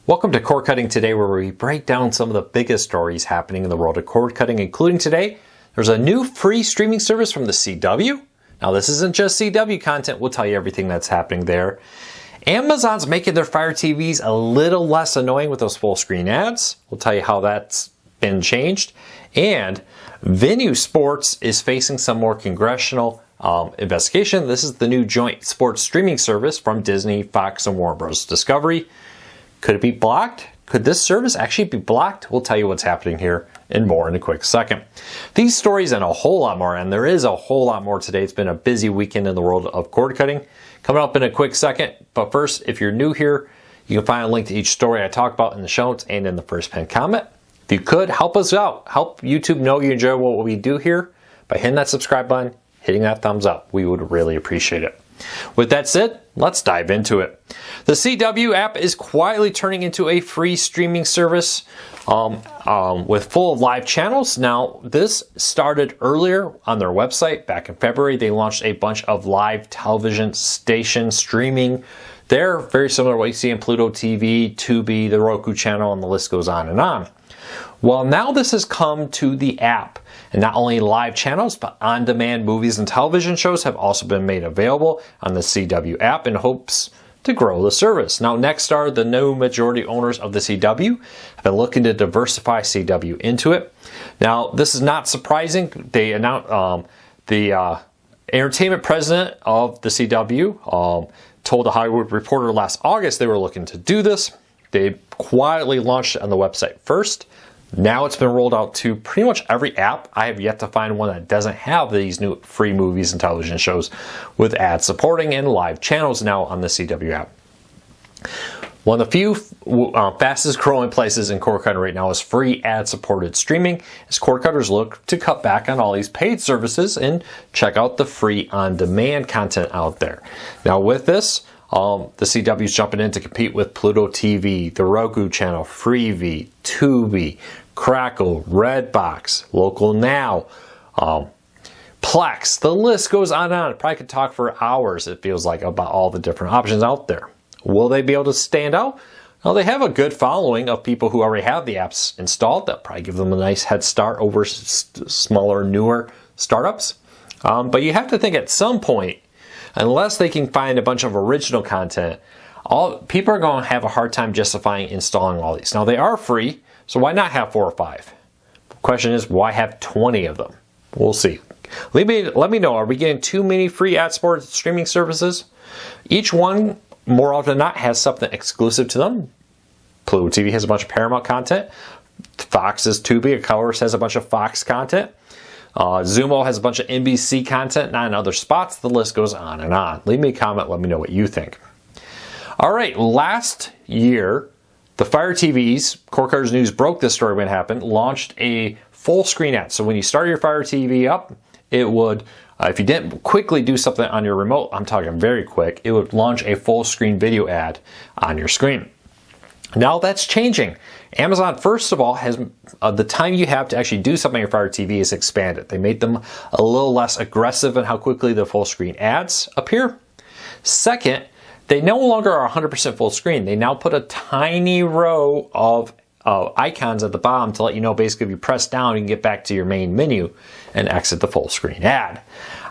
Welcome to Cord Cutting Today, where we break down some of the biggest stories happening in the world of cord cutting, including today, there's a new free streaming service from the CW. Now, this isn't just CW content. We'll tell you everything that's happening there. Amazon's making their Fire TVs a little less annoying with those full screen ads. We'll tell you how that's been changed. And Venu Sports is facing some more congressional investigation. This is the new joint sports streaming service from Disney, Fox, and Warner Bros. Discovery. Could it be blocked? Could this service actually be blocked? We'll tell you what's happening here and more in a quick second. These stories and a whole lot more, and there is a whole lot more today. It's been a busy weekend in the world of cord cutting. Coming up in a quick second, but first, if you're new here, you can find a link to each story I talk about in the show notes and in the first pinned comment. If you could, help us out. Help YouTube know you enjoy what we do here by hitting that subscribe button, hitting that thumbs up. We would really appreciate it. With that said, let's dive into it. The CW app is quietly turning into a free streaming service with full of live channels. Now, this started earlier on their website. Back in February, they launched a bunch of live television stations streaming. They're very similar to what you see in Pluto TV, Tubi, the Roku channel, and the list goes on and on. Well, now this has come to the app. And not only live channels, but on-demand movies and television shows have also been made available on the CW app in hopes to grow the service. Now, Nexstar, the new majority owners of the CW, have been looking to diversify CW into it. Now, this is not surprising. They announced the entertainment president of the CW told the Hollywood Reporter last August they were looking to do this. They quietly launched it on the website first. Now it's been rolled out to pretty much every app. I have yet to find one that doesn't have these new free movies and television shows with ad supporting and live channels now on the CW app. One of the few fastest growing places in cord cutting right now is free ad supported streaming, as cord cutters look to cut back on all these paid services and check out the free on demand content out there. Now with this, the CW is jumping in to compete with Pluto TV, the Roku channel, Freevee, Tubi, Crackle, Redbox, Local Now, Plex. The list goes on and on. I probably could talk for hours, it feels like, about all the different options out there. Will they be able to stand out? Well, they have a good following of people who already have the apps installed. That'll probably give them a nice head start over smaller, newer startups. But you have to think at some point, unless they can find a bunch of original content, people are going to have a hard time justifying installing all these. Now, they are free, so why not have 4 or 5? The question is, why have 20 of them? We'll see. Let me know, are we getting too many free ad-supported streaming services? Each one, more often than not, has something exclusive to them. Pluto TV has a bunch of Paramount content. Fox's Tubi, of course, has a bunch of Fox content. Zumo has a bunch of NBC content, not in other spots. The list goes on and on. Leave me a comment. Let me know what you think. All right, last year, the Fire TVs, Cord Cutters News broke this story when it happened, launched a full screen ad. So when you start your Fire TV up, it would, if you didn't quickly do something on your remote, I'm talking very quick, it would launch a full screen video ad on your screen. Now that's changing. Amazon, first of all, has the time you have to actually do something on your Fire TV is expanded. They made them a little less aggressive in how quickly the full screen ads appear. Second, they no longer are 100% full screen. They now put a tiny row of icons at the bottom to let you know basically if you press down, you can get back to your main menu and exit the full screen ad.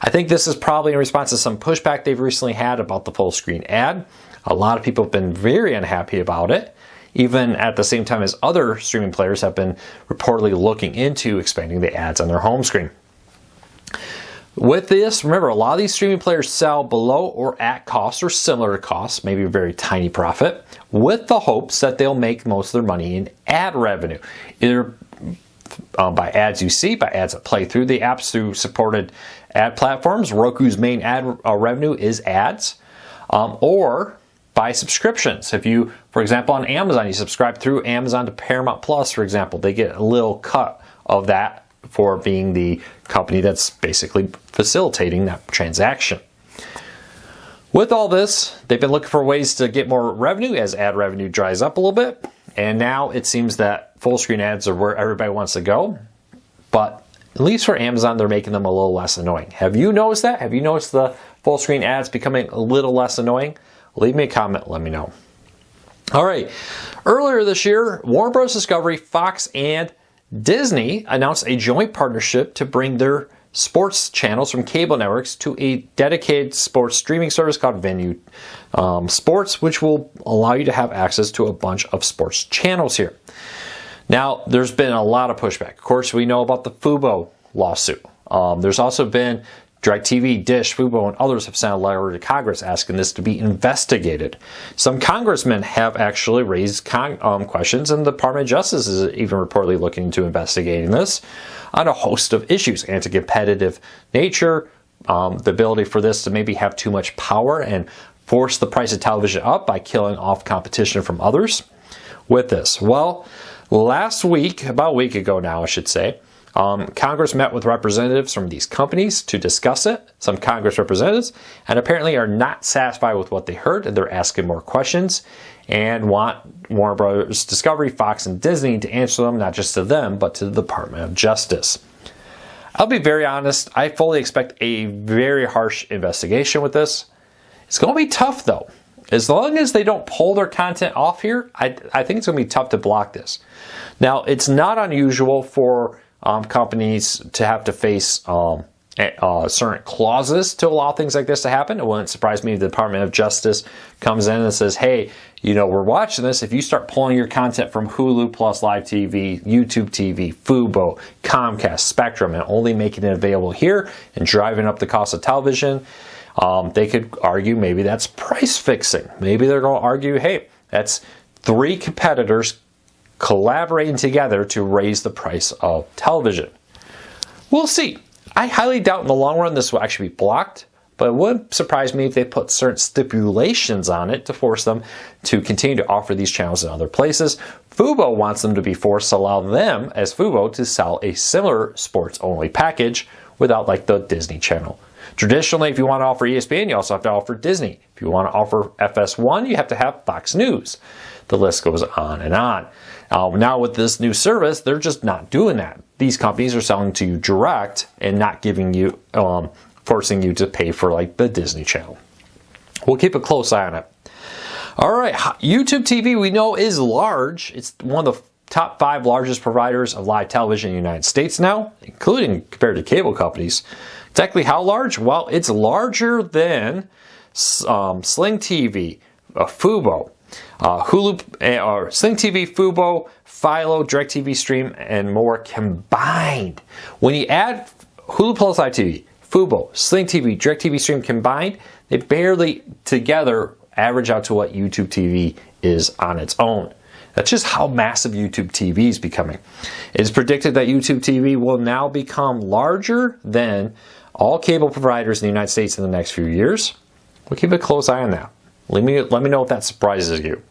I think this is probably in response to some pushback they've recently had about the full screen ad. A lot of people have been very unhappy about it, even at the same time as other streaming players have been reportedly looking into expanding the ads on their home screen. With this, remember, a lot of these streaming players sell below or at cost or similar to cost, maybe a very tiny profit, with the hopes that they'll make most of their money in ad revenue, either by ads you see, by ads that play through the apps through supported ad platforms. Roku's main ad revenue is ads, or by subscriptions. If you, for example, on Amazon, you subscribe through Amazon to Paramount Plus, for example, they get a little cut of that for being the company that's basically facilitating that transaction. With all this, they've been looking for ways to get more revenue as ad revenue dries up a little bit. And now it seems that full screen ads are where everybody wants to go. But at least for Amazon, they're making them a little less annoying. Have you noticed that? Have you noticed the full screen ads becoming a little less annoying? Leave me a comment, let me know. All right, earlier this year, Warner Bros. Discovery, Fox, and Disney announced a joint partnership to bring their sports channels from cable networks to a dedicated sports streaming service called Venu Sports, which will allow you to have access to a bunch of sports channels here. Now, there's been a lot of pushback. Of course, we know about the Fubo lawsuit. There's also been DirecTV, Dish, Fubo, and others have sent a letter to Congress asking this to be investigated. Some congressmen have actually raised questions, and the Department of Justice is even reportedly looking into investigating this on a host of issues: anti-competitive nature, the ability for this to maybe have too much power and force the price of television up by killing off competition from others with this. Well, last week, about a week ago now, I should say, Congress met with representatives from these companies to discuss it. Some Congress representatives, and apparently are not satisfied with what they heard, and they're asking more questions and want Warner Bros. Discovery, Fox, and Disney to answer them, not just to them, but to the Department of Justice. I'll be very honest, I fully expect a very harsh investigation with this. It's going to be tough, though. As long as they don't pull their content off here, I think it's going to be tough to block this. Now, it's not unusual for companies to have to face certain clauses to allow things like this to happen. It wouldn't surprise me if the Department of Justice comes in and says, hey, we're watching this. If you start pulling your content from Hulu Plus Live TV, YouTube TV, Fubo, Comcast, Spectrum, and only making it available here and driving up the cost of television, they could argue maybe that's price fixing. Maybe they're going to argue, hey, that's three competitors collaborating together to raise the price of television. We'll see. I highly doubt in the long run this will actually be blocked, but it wouldn't surprise me if they put certain stipulations on it to force them to continue to offer these channels in other places. Fubo wants them to be forced to allow them, as Fubo, to sell a similar sports-only package without like the Disney Channel. Traditionally, if you want to offer ESPN, you also have to offer Disney. If you want to offer FS1, you have to have Fox News. The list goes on and on. Now with this new service, they're just not doing that. These companies are selling to you direct and not giving you, forcing you to pay for like the Disney Channel. We'll keep a close eye on it. All right, YouTube TV we know is large. It's one of the top 5 largest providers of live television in the United States now, including compared to cable companies. Exactly how large? Well, it's larger than Sling TV, Fubo, Hulu, Sling TV, Fubo, Philo, DirecTV Stream, and more combined. When you add Hulu Plus Live TV, Fubo, Sling TV, DirecTV Stream combined, they barely together average out to what YouTube TV is on its own. That's just how massive YouTube TV is becoming. It is predicted that YouTube TV will now become larger than all cable providers in the United States in the next few years. We'll keep a close eye on that. Let me know if that surprises you.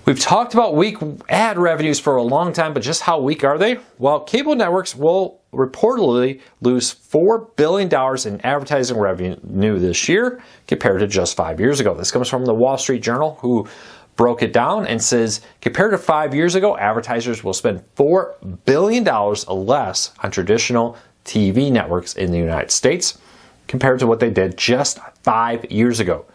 We've talked about weak ad revenues for a long time, but just how weak are they? Well, cable networks will reportedly lose $4 billion in advertising revenue this year compared to just 5 years ago. This comes from the Wall Street Journal, who broke it down and says, compared to 5 years ago, advertisers will spend $4 billion less on traditional TV networks in the United States compared to what they did just 5 years ago.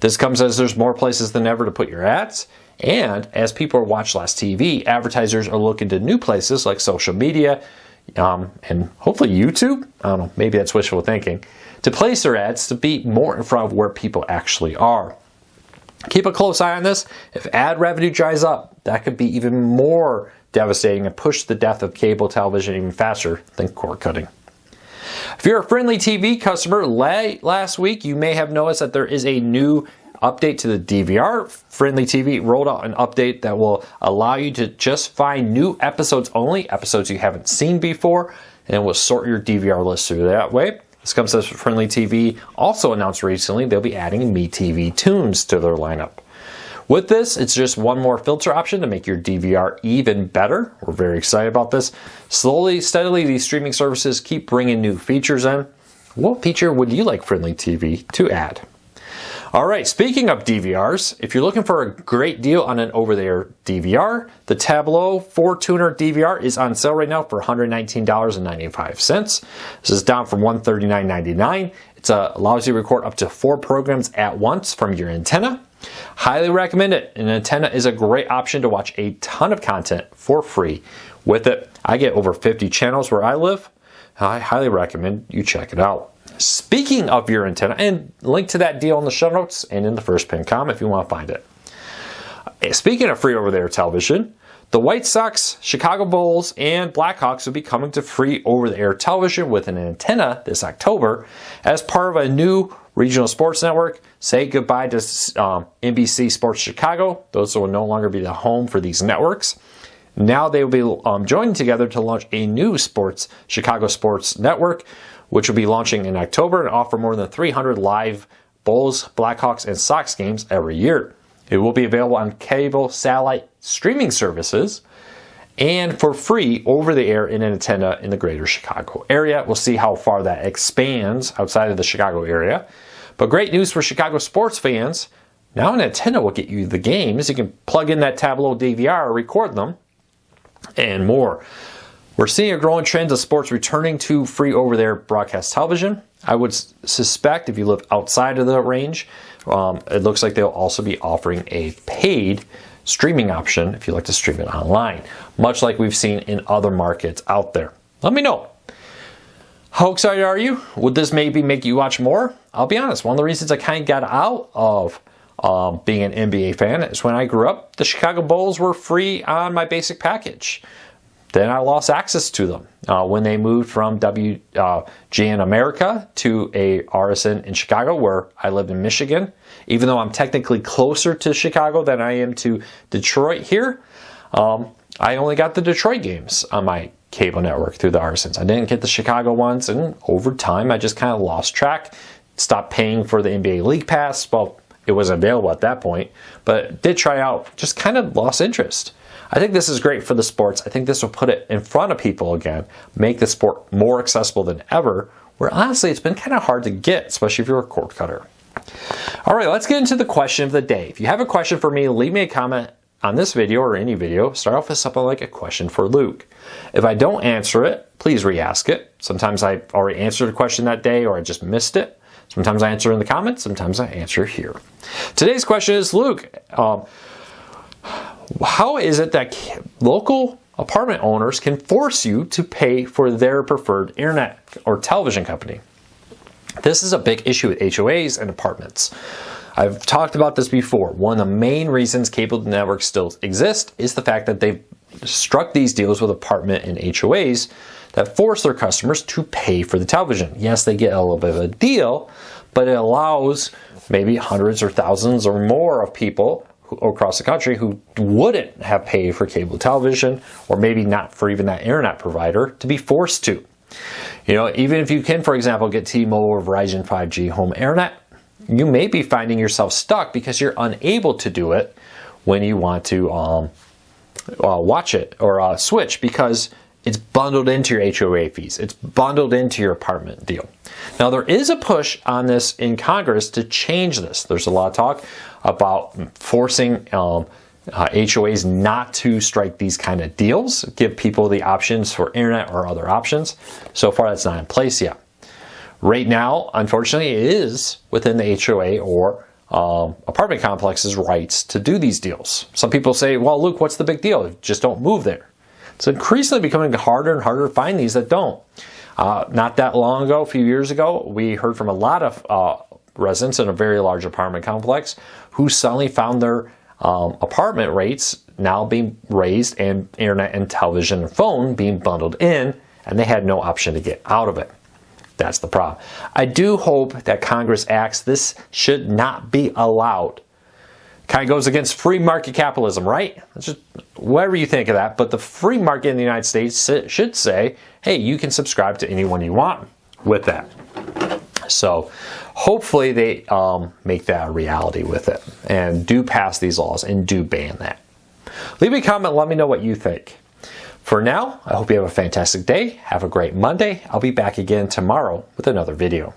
This comes as there's more places than ever to put your ads, and as people watch less TV, advertisers are looking to new places like social media and hopefully YouTube, I don't know, maybe that's wishful thinking, to place their ads to be more in front of where people actually are. Keep a close eye on this. If ad revenue dries up, that could be even more devastating and push the death of cable television even faster than cord cutting. If you're a Friendly TV customer, last week you may have noticed that there is a new update to the DVR. Friendly TV rolled out an update that will allow you to just find new episodes only, episodes you haven't seen before, and it will sort your DVR list through that way. This comes as Friendly TV also announced recently they'll be adding MeTV tunes to their lineup. With this, it's just one more filter option to make your DVR even better. We're very excited about this. Slowly, steadily, these streaming services keep bringing new features in. What feature would you like Friendly TV to add? All right, speaking of DVRs, if you're looking for a great deal on an over-the-air DVR, the Tableau 4-tuner DVR is on sale right now for $119.95. This is down from $139.99. It allows you to record up to 4 programs at once from your antenna. Highly recommend it. An antenna is a great option to watch a ton of content for free. With it, I get over 50 channels where I live. I highly recommend you check it out. Speaking of your antenna, and link to that deal in the show notes and in the first pinned comment if you want to find it. Speaking of free over-the-air television, the White Sox, Chicago Bulls, and Blackhawks will be coming to free over-the-air television with an antenna this October as part of a new regional sports network. Say goodbye to NBC Sports Chicago. Those will no longer be the home for these networks. Now they will be joining together to launch a new Chicago Sports Network, which will be launching in October and offer more than 300 live Bulls, Blackhawks, and Sox games every year. It will be available on cable, satellite, streaming services, and for free over the air in an antenna in the greater Chicago area. We'll see how far that expands outside of the Chicago area. But great news for Chicago sports fans. Now an antenna will get you the games. You can plug in that Tableau DVR, record them, and more. We're seeing a growing trend of sports returning to free over-the-air broadcast television. I would suspect if you live outside of the range, it looks like they'll also be offering a paid streaming option if you like to stream it online, much like we've seen in other markets out there. Let me know. How excited are you? Would this maybe make you watch more? I'll be honest, one of the reasons I kind of got out of being an NBA fan is when I grew up, the Chicago Bulls were free on my basic package. Then I lost access to them when they moved from WGN America to a RSN in Chicago, where I lived in Michigan. Even though I'm technically closer to Chicago than I am to Detroit here, I only got the Detroit games on my cable network through the RSNs. I didn't get the Chicago ones, and over time I just kind of lost track, stopped paying for the NBA League Pass. Well, it wasn't available at that point, but did try out, just kind of lost interest. I think this is great for the sports. I think this will put it in front of people again, make the sport more accessible than ever, where honestly it's been kind of hard to get, especially if you're a cord cutter. All right, let's get into the question of the day. If you have a question for me, leave me a comment on this video or any video. Start off with something like a question for Luke. If I don't answer it, please re-ask it. Sometimes I already answered a question that day or I just missed it. Sometimes I answer in the comments, sometimes I answer here. Today's question is, Luke, how is it that local apartment owners can force you to pay for their preferred internet or television company? This is a big issue with HOAs and apartments. I've talked about this before. One of the main reasons cable networks still exist is the fact that they've struck these deals with apartment and HOAs that force their customers to pay for the television. Yes, they get a little bit of a deal, but it allows maybe hundreds or thousands or more of people across the country who wouldn't have paid for cable television, or maybe not for even that internet provider, to be forced to. You know, even if you can, for example, get T-Mobile or Verizon 5G home internet, you may be finding yourself stuck because you're unable to do it when you want to watch it or switch, because it's bundled into your HOA fees. It's bundled into your apartment deal. Now, there is a push on this in Congress to change this. There's a lot of talk about forcing HOAs not to strike these kind of deals, give people the options for internet or other options. So far, that's not in place yet. Right now, unfortunately, it is within the HOA or apartment complex's rights to do these deals. Some people say, well, Luke, what's the big deal? Just don't move there. It's increasingly becoming harder and harder to find these that don't. Not that long ago, a few years ago, we heard from a lot of residents in a very large apartment complex who suddenly found their apartment rates now being raised and internet and television and phone being bundled in, and they had no option to get out of it. That's the problem. I do hope that Congress acts. This should not be allowed. Kind of goes against free market capitalism, right? It's just whatever you think of that, but the free market in the United States should say, hey, you can subscribe to anyone you want with that. So hopefully they make that a reality with it and do pass these laws and do ban that. Leave me a comment, let me know what you think. For now, I hope you have a fantastic day. Have a great Monday. I'll be back again tomorrow with another video.